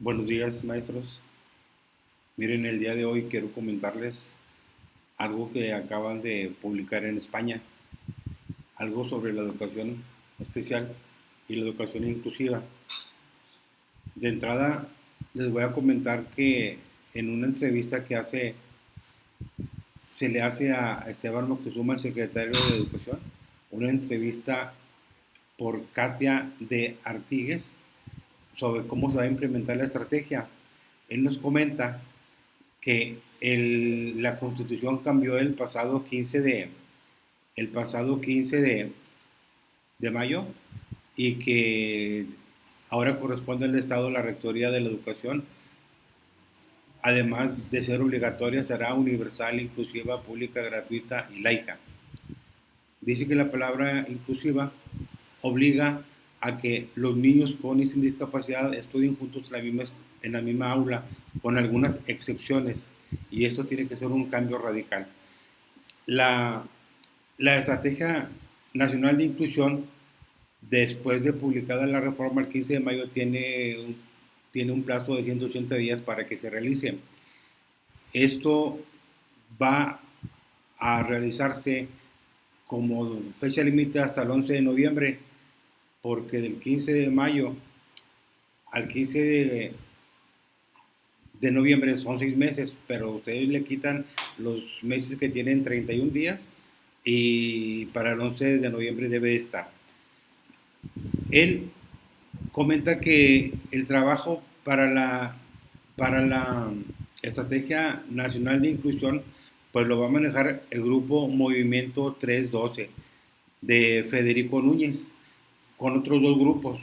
Buenos días, maestros. Miren, el día de hoy quiero comentarles algo que acaban de publicar en España, algo sobre la educación especial y la educación inclusiva. De entrada, les voy a comentar que en una entrevista se le hace a Esteban Moctezuma, el secretario de Educación, una entrevista por Katia de Artigues sobre cómo se va a implementar la estrategia. Él nos comenta que la Constitución cambió el pasado 15 de mayo y que ahora corresponde al Estado la Rectoría de la Educación. Además de ser obligatoria, será universal, inclusiva, pública, gratuita y laica. Dice que la palabra inclusiva obliga a que los niños con y sin discapacidad estudien juntos en la misma aula, con algunas excepciones, y esto tiene que ser un cambio radical. La, la Estrategia Nacional de Inclusión, después de publicada la reforma el 15 de mayo, tiene un plazo de 180 días para que se realice. Esto va a realizarse como fecha límite hasta el 11 de noviembre, porque del 15 de mayo al 15 de noviembre son 6 meses, pero ustedes le quitan los meses que tienen 31 días y para el 11 de noviembre debe estar. Él comenta que el trabajo para la Estrategia Nacional de Inclusión pues lo va a manejar el grupo Movimiento 312 de Federico Núñez con otros dos grupos.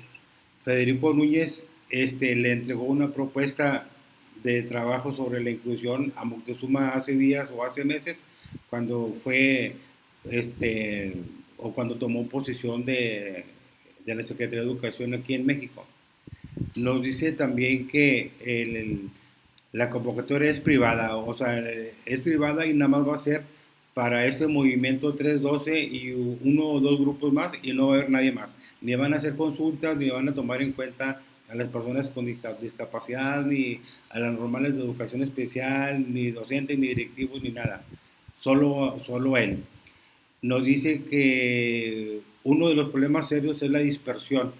Federico Núñez le entregó una propuesta de trabajo sobre la inclusión a Moctezuma hace días o hace meses, cuando fue, o cuando tomó posición de la Secretaría de Educación aquí en México. Nos dice también que la convocatoria es privada, o sea, es privada y nada más va a ser para ese movimiento 312 y uno o dos grupos más y no va a haber nadie más. Ni van a hacer consultas, ni van a tomar en cuenta a las personas con discapacidad, ni a las normales de educación especial, ni docentes, ni directivos, ni nada. Solo él. Nos dice que uno de los problemas serios es la dispersión,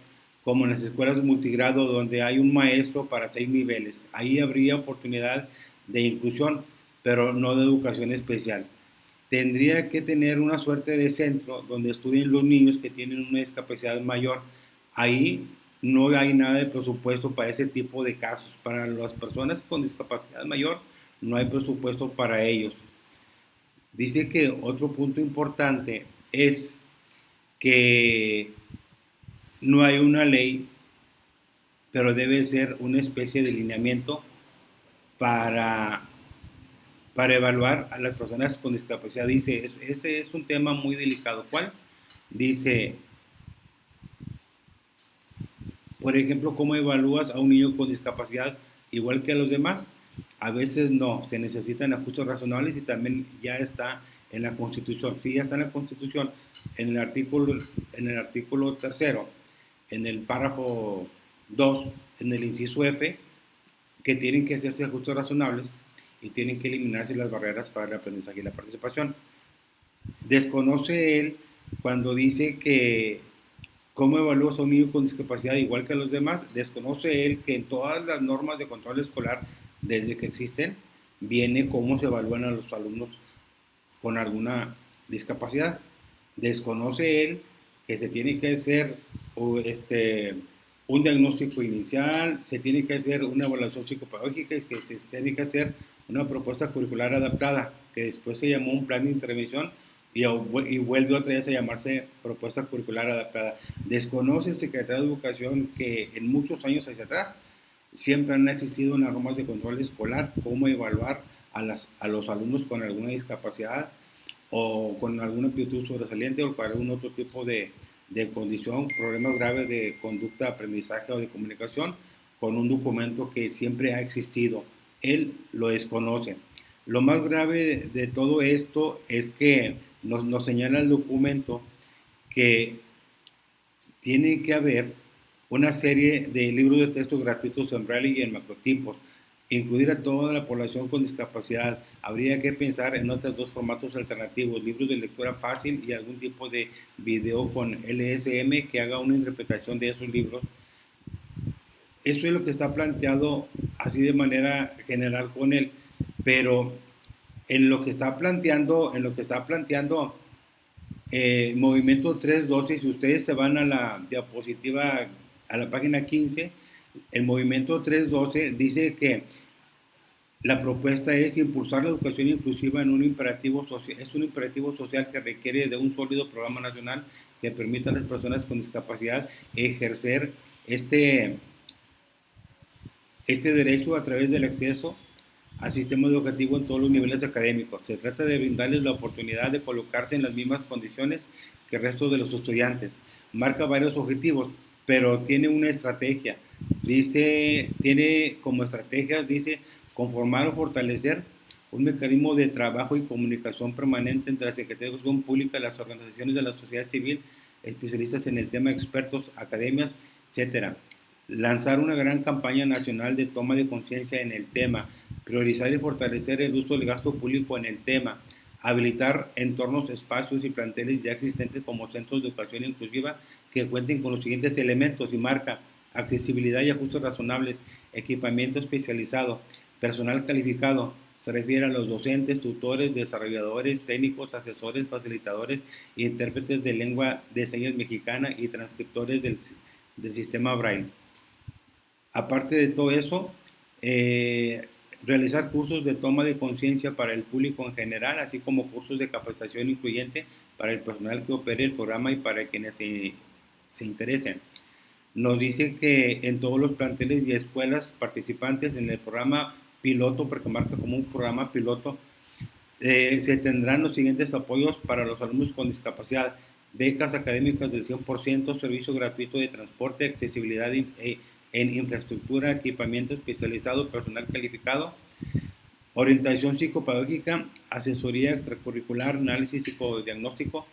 como en las escuelas multigrado donde hay un maestro para 6 niveles. Ahí habría oportunidad de inclusión, pero no de educación especial. Tendría que tener una suerte de centro donde estudien los niños que tienen una discapacidad mayor. Ahí no hay nada de presupuesto para ese tipo de casos. Para las personas con discapacidad mayor no hay presupuesto para ellos. Dice que otro punto importante es que no hay una ley, pero debe ser una especie de lineamiento para, para evaluar a las personas con discapacidad. Dice, ese es un tema muy delicado. ¿Cuál? Dice, por ejemplo, ¿cómo evalúas a un niño con discapacidad igual que a los demás? A veces no, se necesitan ajustes razonables y también ya está en la Constitución. Sí, ya está en la Constitución, en el artículo tercero, en el párrafo 2, en el inciso F, que tienen que hacerse ajustes razonables y tienen que eliminarse las barreras para el aprendizaje y la participación. Desconoce él cuando dice que cómo evalúa a un niño con discapacidad igual que a los demás. Desconoce él que en todas las normas de control escolar, desde que existen, viene cómo se evalúan a los alumnos con alguna discapacidad. Desconoce él que se tiene que hacer un diagnóstico inicial, se tiene que hacer una evaluación psicopedagógica y que se tiene que hacer una propuesta curricular adaptada, que después se llamó un plan de intervención y vuelve otra vez a llamarse propuesta curricular adaptada. Desconoce el secretario de Educación que en muchos años hacia atrás siempre han existido normas de control escolar, cómo evaluar a los alumnos con alguna discapacidad o con alguna aptitud sobresaliente o con algún otro tipo de condición, problemas graves de conducta, aprendizaje o de comunicación, con un documento que siempre ha existido. Él lo desconoce. Lo más grave de todo esto es que nos señala el documento que tiene que haber una serie de libros de texto gratuitos en braille y en macrotipos, incluir a toda la población con discapacidad. Habría que pensar en otros dos formatos alternativos, libros de lectura fácil y algún tipo de video con LSM que haga una interpretación de esos libros. Eso es lo que está planteado así de manera general con él, pero en lo que está planteando Movimiento 312, si ustedes se van a la diapositiva, a la página 15, el Movimiento 312 dice que la propuesta es impulsar la educación inclusiva en un imperativo social, es un imperativo social que requiere de un sólido programa nacional que permita a las personas con discapacidad ejercer este derecho a través del acceso al sistema educativo en todos los niveles académicos. Se trata de brindarles la oportunidad de colocarse en las mismas condiciones que el resto de los estudiantes. Marca varios objetivos, pero tiene una estrategia. Tiene como estrategias, conformar o fortalecer un mecanismo de trabajo y comunicación permanente entre la Secretaría de Educación Pública, las organizaciones de la sociedad civil, especialistas en el tema, expertos, academias, etcétera. Lanzar una gran campaña nacional de toma de conciencia en el tema, priorizar y fortalecer el uso del gasto público en el tema, habilitar entornos, espacios y planteles ya existentes como centros de educación inclusiva que cuenten con los siguientes elementos y marca: accesibilidad y ajustes razonables, equipamiento especializado, personal calificado. Se refiere a los docentes, tutores, desarrolladores, técnicos, asesores, facilitadores, intérpretes de lengua de señas mexicana y transcriptores del sistema Braille. Aparte de todo eso, realizar cursos de toma de conciencia para el público en general, así como cursos de capacitación incluyente para el personal que opere el programa y para quienes se interesen. Nos dice que en todos los planteles y escuelas participantes en el programa piloto, porque marca como un programa piloto, se tendrán los siguientes apoyos para los alumnos con discapacidad: becas académicas del 100%, servicio gratuito de transporte, accesibilidad en infraestructura, equipamiento especializado, personal calificado, orientación psicopedagógica, asesoría extracurricular, análisis psicodiagnóstico,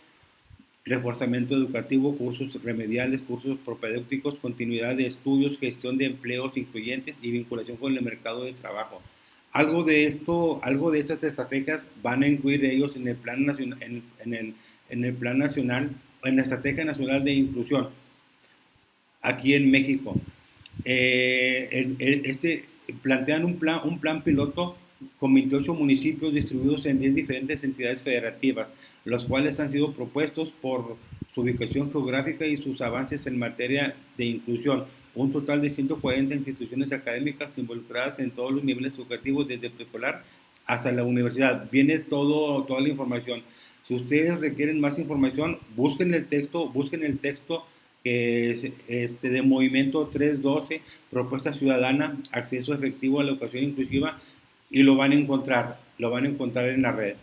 reforzamiento educativo, cursos remediales, cursos propedéuticos, continuidad de estudios, gestión de empleos incluyentes y vinculación con el mercado de trabajo. Algo de estas estrategias van a incluir ellos en el plan nacional, en el plan nacional, en la estrategia nacional de inclusión aquí en México. Plantean un plan piloto con 28 municipios distribuidos en 10 diferentes entidades federativas, los cuales han sido propuestos por su ubicación geográfica y sus avances en materia de inclusión. Un total de 140 instituciones académicas involucradas en todos los niveles educativos, desde preescolar hasta la universidad. Viene toda la información. Si ustedes requieren más información, busquen el texto que es de Movimiento 312, Propuesta Ciudadana, Acceso Efectivo a la Educación Inclusiva, y lo van a encontrar en la red.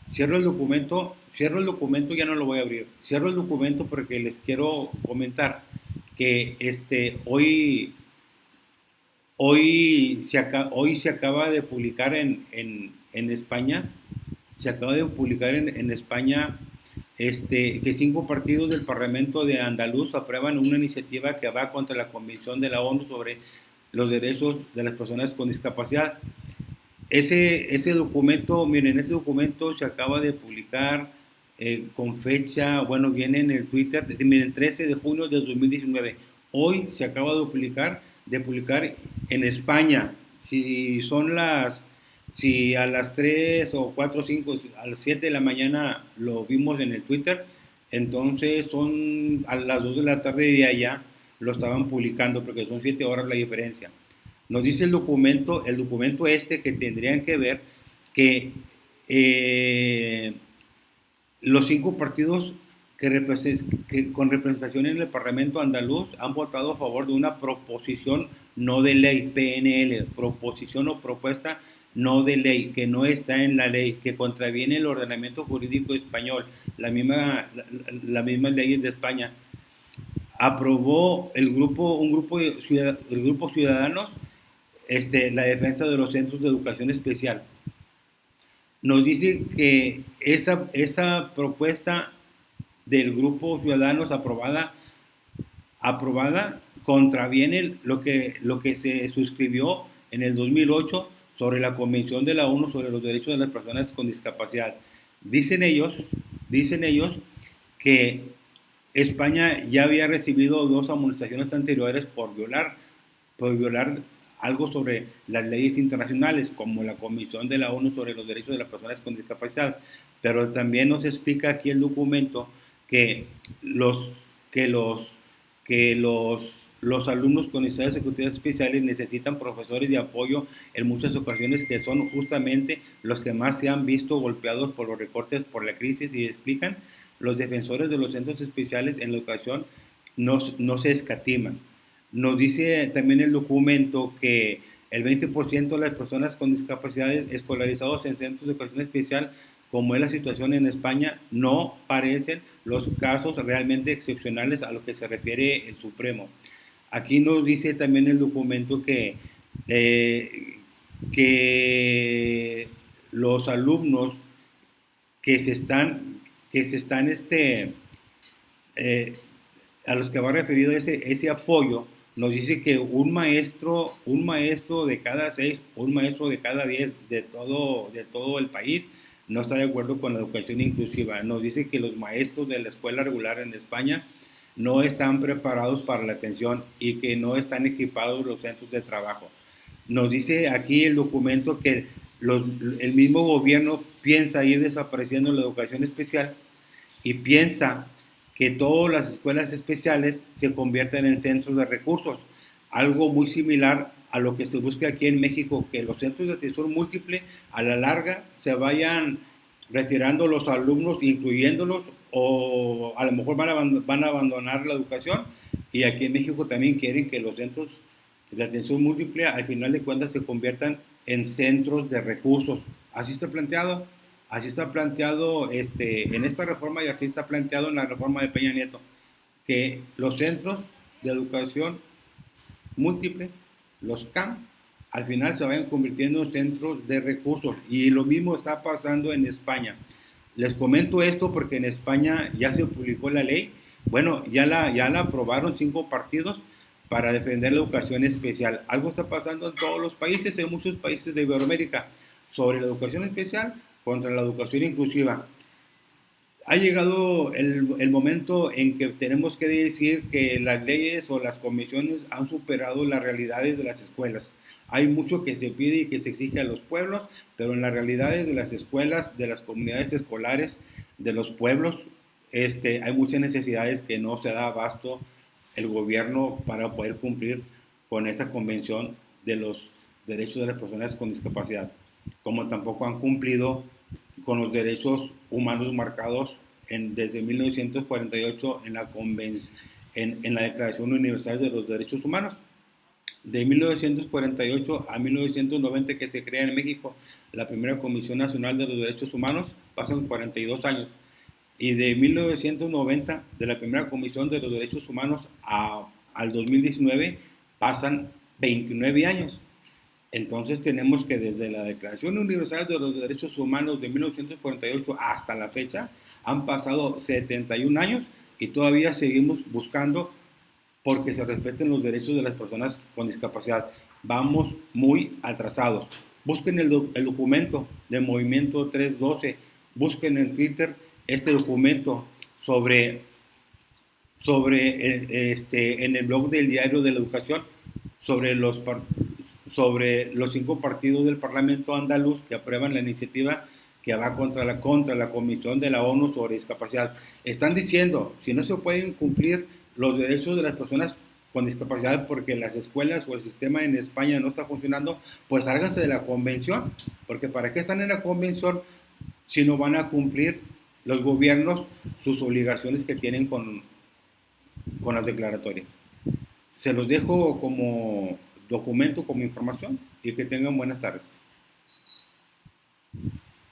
Cierro el documento, ya no lo voy a abrir. Cierro el documento porque les quiero comentar que hoy se acaba de publicar en España, que 5 partidos del Parlamento de Andaluz aprueban una iniciativa que va contra la Convención de la ONU sobre los derechos de las personas con discapacidad. Ese documento, miren, ese documento se acaba de publicar con fecha, bueno, viene en el Twitter, miren, 13 de junio de 2019. Hoy se acaba de publicar en España. Si a las 3 o 4 o 5, a las 7 de la mañana lo vimos en el Twitter, entonces son a las 2 de la tarde de allá lo estaban publicando, porque son 7 horas la diferencia. Nos dice el documento que tendrían que ver que los 5 partidos que con representación en el Parlamento andaluz han votado a favor de una proposición no de ley, PNL, proposición o propuesta no de ley, que no está en la ley, que contraviene el ordenamiento jurídico español, las mismas leyes de España. Aprobó el grupo Ciudadanos la defensa de los centros de educación especial. Nos dice que esa propuesta del grupo Ciudadanos aprobada contraviene lo que se suscribió en el 2008 sobre la Convención de la ONU sobre los derechos de las personas con discapacidad. Dicen ellos, dicen ellos que España ya había recibido 2 amonestaciones anteriores por violar algo sobre las leyes internacionales, como la Convención de la ONU sobre los derechos de las personas con discapacidad. Pero también nos explica aquí el documento que los, que los, que los alumnos con necesidades ejecutivas especiales necesitan profesores de apoyo en muchas ocasiones, que son justamente los que más se han visto golpeados por los recortes, por la crisis, y explican: los defensores de los centros especiales en la educación no se escatiman. Nos dice también el documento que el 20% de las personas con discapacidades escolarizados en centros de educación especial, como es la situación en España, no parecen los casos realmente excepcionales a lo que se refiere el Supremo. Aquí nos dice también el documento eh, que los alumnos que se están, que se están eh, a los que va referido ese apoyo, nos dice que un maestro de cada 6, un maestro de cada 10 de todo el país no está de acuerdo con la educación inclusiva. Nos dice que los maestros de la escuela regular en España no están preparados para la atención y que no están equipados los centros de trabajo. Nos dice aquí el documento que el mismo gobierno piensa ir desapareciendo la educación especial y piensa que todas las escuelas especiales se convierten en centros de recursos, algo muy similar a lo que se busca aquí en México, que los centros de atención múltiple a la larga se vayan retirando los alumnos, incluyéndolos, o a lo mejor van a abandonar la educación. Y aquí en México también quieren que los centros de atención múltiple al final de cuentas se conviertan en centros de recursos. Así está planteado en esta reforma, y así está planteado en la reforma de Peña Nieto, que los centros de educación múltiple, los CAM, al final se vayan convirtiendo en centros de recursos. Y lo mismo está pasando en España. Les comento esto porque en España ya se publicó la ley. Bueno, ya la aprobaron 5 partidos para defender la educación especial. Algo está pasando en todos los países, en muchos países de Iberoamérica, sobre la educación especial contra la educación inclusiva. Ha llegado el momento en que tenemos que decir que las leyes o las comisiones han superado las realidades de las escuelas. Hay mucho que se pide y que se exige a los pueblos, pero en las realidades de las escuelas, de las comunidades escolares, de los pueblos, hay muchas necesidades que no se da abasto el gobierno para poder cumplir con esa convención de los derechos de las personas con discapacidad, como tampoco han cumplido con los derechos humanos marcados desde 1948 en la Declaración Universal de los Derechos Humanos. De 1948 a 1990, que se crea en México la primera Comisión Nacional de los Derechos Humanos, pasan 42 años. Y de 1990, de la primera Comisión de los Derechos Humanos al 2019, pasan 29 años. Entonces tenemos que desde la Declaración Universal de los Derechos Humanos de 1948 hasta la fecha han pasado 71 años y todavía seguimos buscando porque se respeten los derechos de las personas con discapacidad. Vamos muy atrasados. Busquen el documento del Movimiento 312, busquen en Twitter este documento en el blog del Diario de la Educación sobre los 5 partidos del Parlamento andaluz que aprueban la iniciativa que va contra la Comisión de la ONU sobre discapacidad. Están diciendo, si no se pueden cumplir los derechos de las personas con discapacidad porque las escuelas o el sistema en España no está funcionando, pues sálganse de la convención, porque ¿para qué están en la convención si no van a cumplir los gobiernos sus obligaciones que tienen con las declaratorias? Se los dejo como documento, como información, y que tengan buenas tardes.